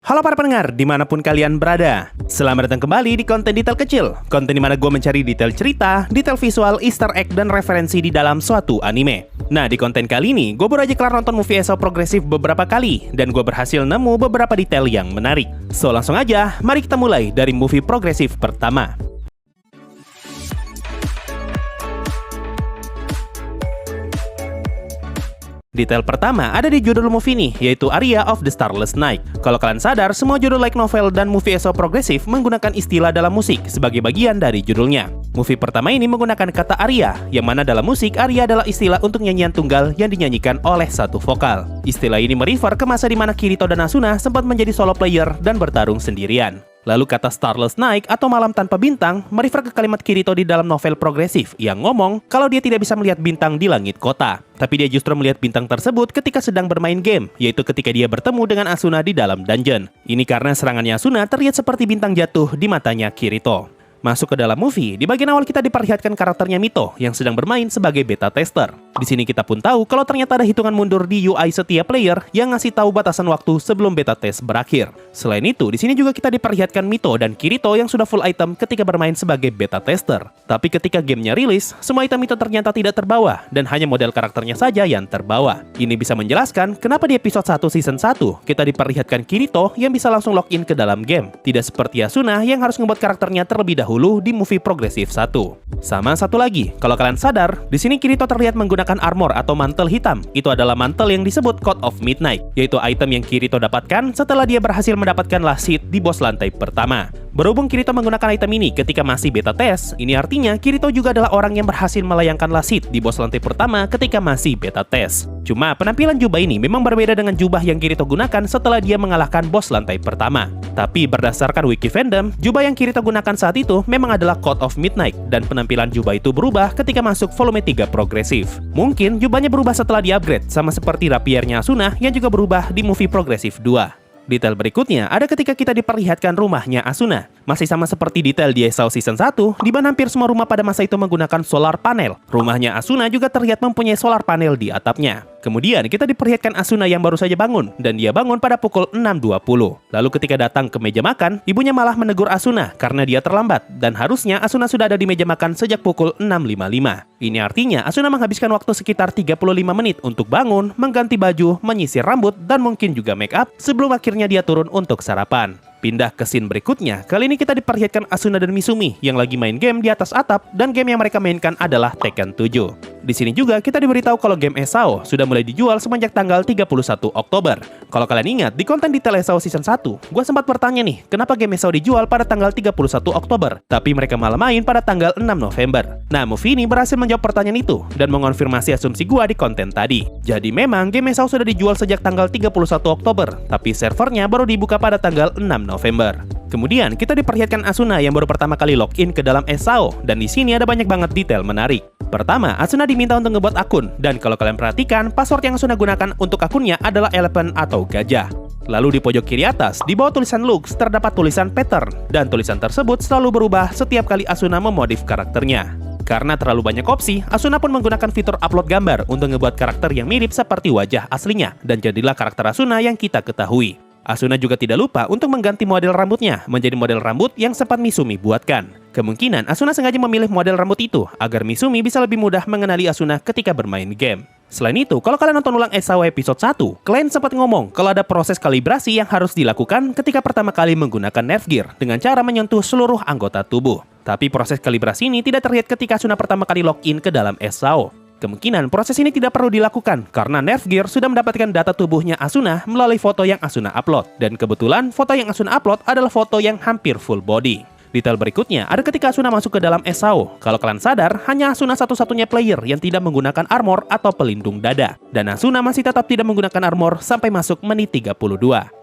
Halo para pendengar, dimanapun kalian berada. Selamat datang kembali di konten detail kecil. Konten dimana gue mencari detail cerita, detail visual, easter egg, dan referensi di dalam suatu anime. Nah, di konten kali ini, gue baru aja kelar nonton movie ESO progresif beberapa kali, dan gue berhasil nemu beberapa detail yang menarik. So, langsung aja, mari kita mulai dari movie progresif pertama. Detail pertama ada di judul movie ini, yaitu Aria of the Starless Night. Kalau kalian sadar, semua judul light novel dan movie ESO progresif menggunakan istilah dalam musik sebagai bagian dari judulnya. Movie pertama ini menggunakan kata aria, yang mana dalam musik aria adalah istilah untuk nyanyian tunggal yang dinyanyikan oleh satu vokal. Istilah ini merefer ke masa di mana Kirito dan Asuna sempat menjadi solo player dan bertarung sendirian. Lalu kata Starless Night atau malam tanpa bintang merefer ke kalimat Kirito di dalam novel progresif yang ngomong kalau dia tidak bisa melihat bintang di langit kota. Tapi dia justru melihat bintang tersebut ketika sedang bermain game, yaitu ketika dia bertemu dengan Asuna di dalam dungeon. Ini karena serangannya Asuna terlihat seperti bintang jatuh di matanya Kirito. Masuk ke dalam movie, di bagian awal kita diperlihatkan karakternya Mito yang sedang bermain sebagai beta tester. Di sini kita pun tahu kalau ternyata ada hitungan mundur di UI setiap player yang ngasih tahu batasan waktu sebelum beta test berakhir. Selain itu, di sini juga kita diperlihatkan Mito dan Kirito yang sudah full item ketika bermain sebagai beta tester. Tapi ketika gamenya rilis, semua item itu ternyata tidak terbawa dan hanya model karakternya saja yang terbawa. Ini bisa menjelaskan kenapa di episode 1 season 1 kita diperlihatkan Kirito yang bisa langsung login ke dalam game. Tidak seperti Asuna yang harus ngebuat karakternya terlebih dahulu di movie progresif 1. Sama satu lagi, kalau kalian sadar, di sini Kirito terlihat menggunakan armor atau mantel hitam. Itu adalah mantel yang disebut Code of Midnight, yaitu item yang Kirito dapatkan setelah dia berhasil mendapatkan last hit di boss lantai pertama. Berhubung Kirito menggunakan item ini ketika masih beta test, ini artinya Kirito juga adalah orang yang berhasil melayangkan last hit di boss lantai pertama ketika masih beta test. Cuma penampilan jubah ini memang berbeda dengan jubah yang Kirito gunakan setelah dia mengalahkan boss lantai pertama. Tapi berdasarkan wiki fandom, jubah yang Kirito gunakan saat itu memang adalah Code of Midnight, dan penampilan jubah itu berubah ketika masuk volume 3 progresif. Mungkin jubahnya berubah setelah di-upgrade, sama seperti rapiernya Asuna yang juga berubah di movie progresif 2. Detail berikutnya ada ketika kita diperlihatkan rumahnya Asuna. Masih sama seperti detail di ESO Season 1, di mana hampir semua rumah pada masa itu menggunakan solar panel. Rumahnya Asuna juga terlihat mempunyai solar panel di atapnya. Kemudian kita diperlihatkan Asuna yang baru saja bangun, dan dia bangun pada pukul 6.20. Lalu ketika datang ke meja makan, ibunya malah menegur Asuna karena dia terlambat, dan harusnya Asuna sudah ada di meja makan sejak pukul 6.55. Ini artinya Asuna menghabiskan waktu sekitar 35 menit untuk bangun, mengganti baju, menyisir rambut, dan mungkin juga make up sebelum akhirnya dia turun untuk sarapan. Pindah ke scene berikutnya, kali ini kita diperlihatkan Asuna dan Misumi yang lagi main game di atas atap, dan game yang mereka mainkan adalah Tekken 7. Di sini juga kita diberitahu kalau game ESO sudah mulai dijual semenjak tanggal 31 Oktober. Kalau kalian ingat, di konten detail ESO Season 1, gue sempat bertanya nih, kenapa game ESO dijual pada tanggal 31 Oktober, tapi mereka malah main pada tanggal 6 November. Nah, movie ini berhasil menjawab pertanyaan itu, dan mengonfirmasi asumsi gue di konten tadi. Jadi memang game ESO sudah dijual sejak tanggal 31 Oktober, tapi servernya baru dibuka pada tanggal 6 November. Kemudian kita diperlihatkan Asuna yang baru pertama kali login ke dalam ESO, dan di sini ada banyak banget detail menarik. Pertama, Asuna diminta untuk ngebuat akun, dan kalau kalian perhatikan, password yang Asuna gunakan untuk akunnya adalah elephant atau gajah. Lalu di pojok kiri atas, di bawah tulisan looks, terdapat tulisan pattern, dan tulisan tersebut selalu berubah setiap kali Asuna memodif karakternya. Karena terlalu banyak opsi, Asuna pun menggunakan fitur upload gambar untuk ngebuat karakter yang mirip seperti wajah aslinya, dan jadilah karakter Asuna yang kita ketahui. Asuna juga tidak lupa untuk mengganti model rambutnya menjadi model rambut yang sempat Misumi buatkan. Kemungkinan Asuna sengaja memilih model rambut itu agar Misumi bisa lebih mudah mengenali Asuna ketika bermain game. Selain itu, kalau kalian nonton ulang ESO episode 1, kalian sempat ngomong kalau ada proses kalibrasi yang harus dilakukan ketika pertama kali menggunakan nerf gear dengan cara menyentuh seluruh anggota tubuh. Tapi proses kalibrasi ini tidak terlihat ketika Asuna pertama kali login ke dalam ESO. Kemungkinan proses ini tidak perlu dilakukan karena Nerf Gear sudah mendapatkan data tubuhnya Asuna melalui foto yang Asuna upload. Dan kebetulan foto yang Asuna upload adalah foto yang hampir full body. Detail berikutnya ada ketika Asuna masuk ke dalam ESO. Kalau kalian sadar, hanya Asuna satu-satunya player yang tidak menggunakan armor atau pelindung dada. Dan Asuna masih tetap tidak menggunakan armor sampai masuk menit 32.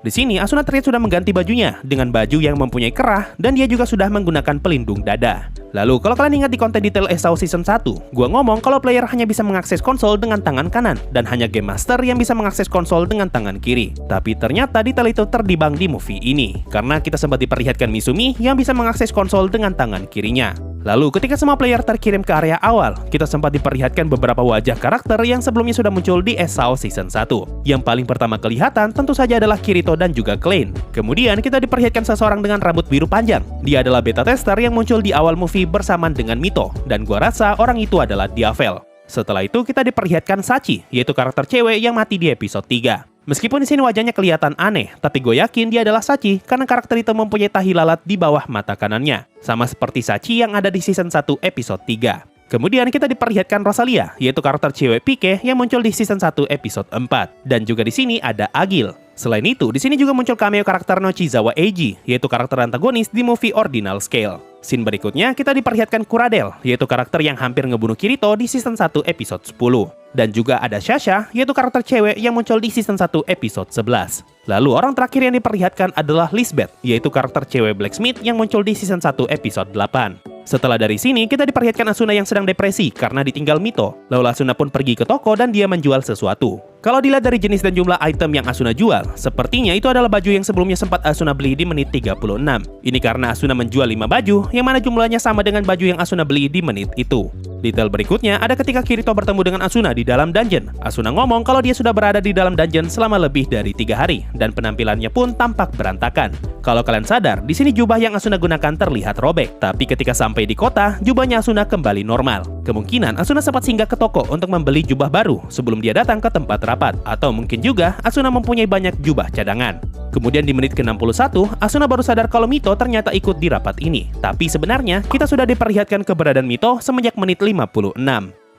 Di sini Asuna terlihat sudah mengganti bajunya dengan baju yang mempunyai kerah, dan dia juga sudah menggunakan pelindung dada. Lalu kalau kalian ingat di konten detail ESO Season 1, gua ngomong kalau player hanya bisa mengakses konsol dengan tangan kanan, dan hanya Game Master yang bisa mengakses konsol dengan tangan kiri. Tapi ternyata detail itu terdibang di movie ini, karena kita sempat diperlihatkan Misumi yang bisa mengakses konsol dengan tangan kirinya. Lalu ketika semua player terkirim ke area awal, kita sempat diperlihatkan beberapa wajah karakter yang sebelumnya sudah muncul di SAO Season 1. Yang paling pertama kelihatan tentu saja adalah Kirito dan juga Klein. Kemudian kita diperlihatkan seseorang dengan rambut biru panjang. Dia adalah beta tester yang muncul di awal movie bersamaan dengan Mito, dan gua rasa orang itu adalah Diavel. Setelah itu kita diperlihatkan Sachi, yaitu karakter cewek yang mati di episode 3. Meskipun di sini wajahnya kelihatan aneh, tapi gue yakin dia adalah Sachi karena karakter itu mempunyai tahi lalat di bawah mata kanannya. Sama seperti Sachi yang ada di season 1 episode 3. Kemudian kita diperlihatkan Rosalia, yaitu karakter cewek Pike yang muncul di season 1 episode 4. Dan juga di sini ada Agil. Selain itu, di sini juga muncul cameo karakter Nochizawa Eiji, yaitu karakter antagonis di movie Ordinal Scale. Scene berikutnya kita diperlihatkan Kuradel, yaitu karakter yang hampir ngebunuh Kirito di season 1 episode 10. Dan juga ada Shasha, yaitu karakter cewek yang muncul di season 1 episode 11. Lalu orang terakhir yang diperlihatkan adalah Lisbeth, yaitu karakter cewek Blacksmith yang muncul di season 1 episode 8. Setelah dari sini, kita diperlihatkan Asuna yang sedang depresi karena ditinggal Mito. Lalu Asuna pun pergi ke toko dan dia menjual sesuatu. Kalau dilihat dari jenis dan jumlah item yang Asuna jual, sepertinya itu adalah baju yang sebelumnya sempat Asuna beli di menit 36. Ini karena Asuna menjual 5 baju, yang mana jumlahnya sama dengan baju yang Asuna beli di menit itu. Detail berikutnya ada ketika Kirito bertemu dengan Asuna di dalam dungeon. Asuna ngomong kalau dia sudah berada di dalam dungeon selama lebih dari 3 hari, dan penampilannya pun tampak berantakan. Kalau kalian sadar, di sini jubah yang Asuna gunakan terlihat robek, tapi ketika sampai di kota, jubahnya Asuna kembali normal. Kemungkinan Asuna sempat singgah ke toko untuk membeli jubah baru sebelum dia datang ke tempat rapat, atau mungkin juga Asuna mempunyai banyak jubah cadangan. Kemudian di menit ke-61, Asuna baru sadar kalau Mito ternyata ikut di rapat ini. Tapi sebenarnya, kita sudah diperlihatkan keberadaan Mito semenjak menit 56.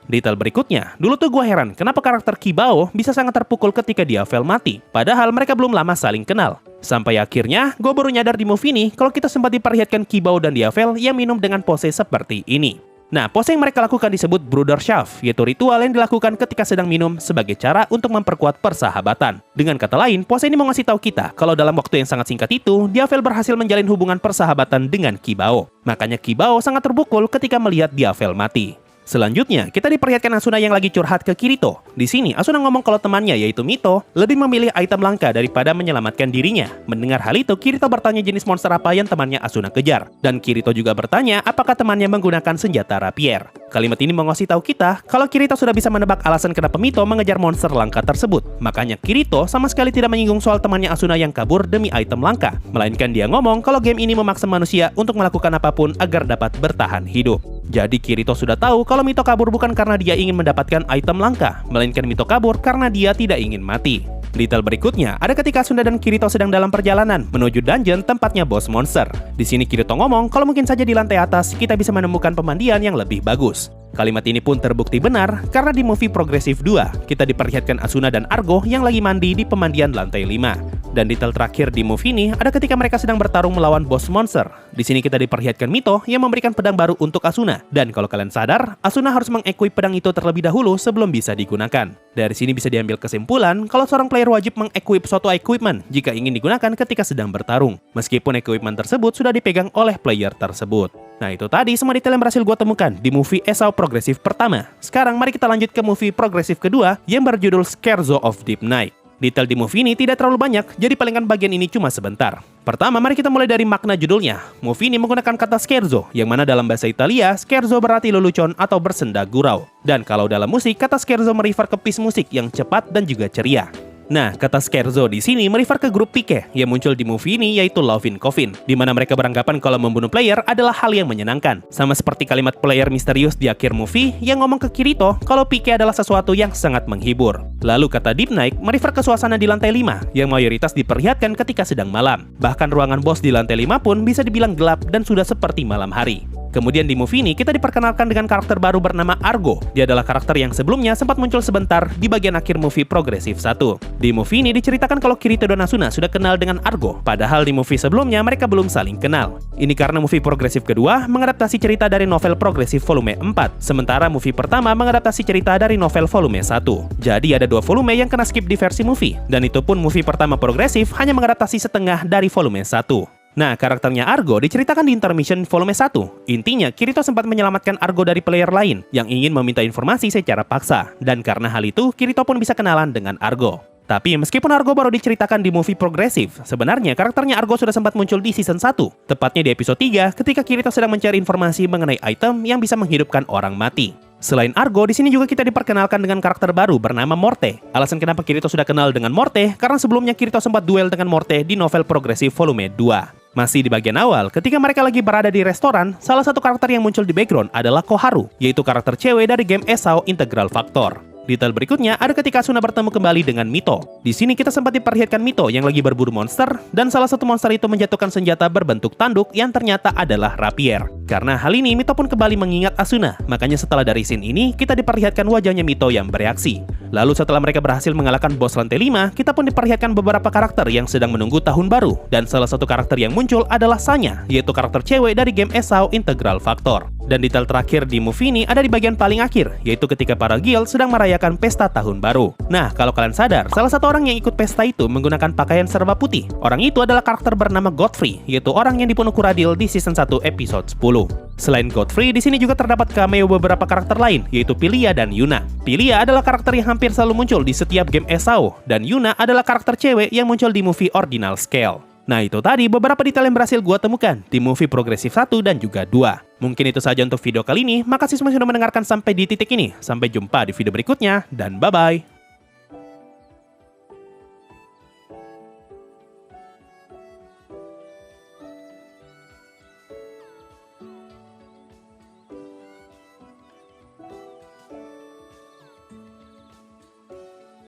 Detail berikutnya, dulu tuh gue heran kenapa karakter Kibao bisa sangat terpukul ketika Diavel mati, padahal mereka belum lama saling kenal. Sampai akhirnya, gue baru nyadar di movie ini kalau kita sempat diperlihatkan Kibao dan Diavel yang minum dengan pose seperti ini. Nah, pose yang mereka lakukan disebut Bruderschaft, yaitu ritual yang dilakukan ketika sedang minum sebagai cara untuk memperkuat persahabatan. Dengan kata lain, pose ini mau ngasih tahu kita kalau dalam waktu yang sangat singkat itu, Diavel berhasil menjalin hubungan persahabatan dengan Kibao. Makanya Kibao sangat terpukul ketika melihat Diavel mati. Selanjutnya, kita diperlihatkan Asuna yang lagi curhat ke Kirito. Di sini, Asuna ngomong kalau temannya, yaitu Mito, lebih memilih item langka daripada menyelamatkan dirinya. Mendengar hal itu, Kirito bertanya jenis monster apa yang temannya Asuna kejar. Dan Kirito juga bertanya apakah temannya menggunakan senjata rapier. Kalimat ini mau ngasih tahu kita kalau Kirito sudah bisa menebak alasan kenapa Mito mengejar monster langka tersebut. Makanya Kirito sama sekali tidak menyinggung soal temannya Asuna yang kabur demi item langka. Melainkan dia ngomong kalau game ini memaksa manusia untuk melakukan apapun agar dapat bertahan hidup. Jadi Kirito sudah tahu kalau Mito kabur bukan karena dia ingin mendapatkan item langka, melainkan Mito kabur karena dia tidak ingin mati. Detail berikutnya ada ketika Asuna dan Kirito sedang dalam perjalanan menuju dungeon tempatnya bos monster. Di sini Kirito ngomong kalau mungkin saja di lantai atas kita bisa menemukan pemandian yang lebih bagus. Kalimat ini pun terbukti benar karena di movie Progressive 2 kita diperlihatkan Asuna dan Argo yang lagi mandi di pemandian lantai 5. Dan detail terakhir di movie ini ada ketika mereka sedang bertarung melawan bos monster. Di sini kita diperlihatkan Mito yang memberikan pedang baru untuk Asuna. Dan kalau kalian sadar, Asuna harus mengequip pedang itu terlebih dahulu sebelum bisa digunakan. Dari sini bisa diambil kesimpulan kalau seorang player wajib mengequip suatu equipment jika ingin digunakan ketika sedang bertarung, meskipun equipment tersebut sudah dipegang oleh player tersebut. Nah itu tadi semua detail yang berhasil gue temukan di movie SAO Progressive pertama. Sekarang mari kita lanjut ke movie Progressive kedua yang berjudul Scherzo of Deep Night. Detail di movie ini tidak terlalu banyak, jadi palingan bagian ini cuma sebentar. Pertama, mari kita mulai dari makna judulnya. Movie ini menggunakan kata scherzo, yang mana dalam bahasa Italia, scherzo berarti lelucon atau bersenda gurau. Dan kalau dalam musik, kata scherzo merefer ke piece musik yang cepat dan juga ceria. Nah, kata scherzo di sini merefer ke grup Pike yang muncul di movie ini yaitu Love in Coffin, di mana mereka beranggapan kalau membunuh player adalah hal yang menyenangkan. Sama seperti kalimat player misterius di akhir movie yang ngomong ke Kirito kalau Pike adalah sesuatu yang sangat menghibur. Lalu kata Deep Night merefer ke suasana di lantai 5 yang mayoritas diperlihatkan ketika sedang malam. Bahkan ruangan bos di lantai 5 pun bisa dibilang gelap dan sudah seperti malam hari. Kemudian di movie ini kita diperkenalkan dengan karakter baru bernama Argo. Dia adalah karakter yang sebelumnya sempat muncul sebentar di bagian akhir movie Progressive 1. Di movie ini diceritakan kalau Kirito dan Asuna sudah kenal dengan Argo, padahal di movie sebelumnya mereka belum saling kenal. Ini karena movie Progressive kedua mengadaptasi cerita dari novel Progressive volume 4, sementara movie pertama mengadaptasi cerita dari novel volume 1. Jadi ada 2 volume yang kena skip di versi movie, dan itu pun movie pertama Progressive hanya mengadaptasi setengah dari volume 1. Nah, karakternya Argo diceritakan di intermission volume 1. Intinya, Kirito sempat menyelamatkan Argo dari player lain yang ingin meminta informasi secara paksa. Dan karena hal itu, Kirito pun bisa kenalan dengan Argo. Tapi meskipun Argo baru diceritakan di movie progresif, sebenarnya karakternya Argo sudah sempat muncul di season 1, tepatnya di episode 3 ketika Kirito sedang mencari informasi mengenai item yang bisa menghidupkan orang mati. Selain Argo, di sini juga kita diperkenalkan dengan karakter baru bernama Morte. Alasan kenapa Kirito sudah kenal dengan Morte, karena sebelumnya Kirito sempat duel dengan Morte di novel progresif volume 2. Masih di bagian awal, ketika mereka lagi berada di restoran, salah satu karakter yang muncul di background adalah Koharu, yaitu karakter cewek dari game ESO Integral Factor. Detail berikutnya ada ketika Asuna bertemu kembali dengan Mito. Di sini kita sempat diperlihatkan Mito yang lagi berburu monster, dan salah satu monster itu menjatuhkan senjata berbentuk tanduk yang ternyata adalah rapier. Karena hal ini, Mito pun kembali mengingat Asuna, makanya setelah dari scene ini, kita diperlihatkan wajahnya Mito yang bereaksi. Lalu setelah mereka berhasil mengalahkan bos lantai 5, kita pun diperlihatkan beberapa karakter yang sedang menunggu tahun baru, dan salah satu karakter yang muncul adalah Sanya, yaitu karakter cewek dari game ESO Integral Factor. Dan detail terakhir di movie ini ada di bagian paling akhir, yaitu ketika para guild sedang merayakan pesta tahun baru. Nah, kalau kalian sadar, salah satu orang yang ikut pesta itu menggunakan pakaian serba putih. Orang itu adalah karakter bernama Godfrey, yaitu orang yang dibunuh Kuradil di season 1 episode 10. Selain Godfrey, di sini juga terdapat cameo beberapa karakter lain, yaitu Pilia dan Yuna. Pilia adalah karakter yang hampir selalu muncul di setiap game ESO, dan Yuna adalah karakter cewek yang muncul di movie Ordinal Scale. Nah, itu tadi beberapa detail yang berhasil gua temukan di movie progresif 1 dan juga 2. Mungkin itu saja untuk video kali ini. Makasih semua sudah mendengarkan sampai di titik ini. Sampai jumpa di video berikutnya, dan bye-bye.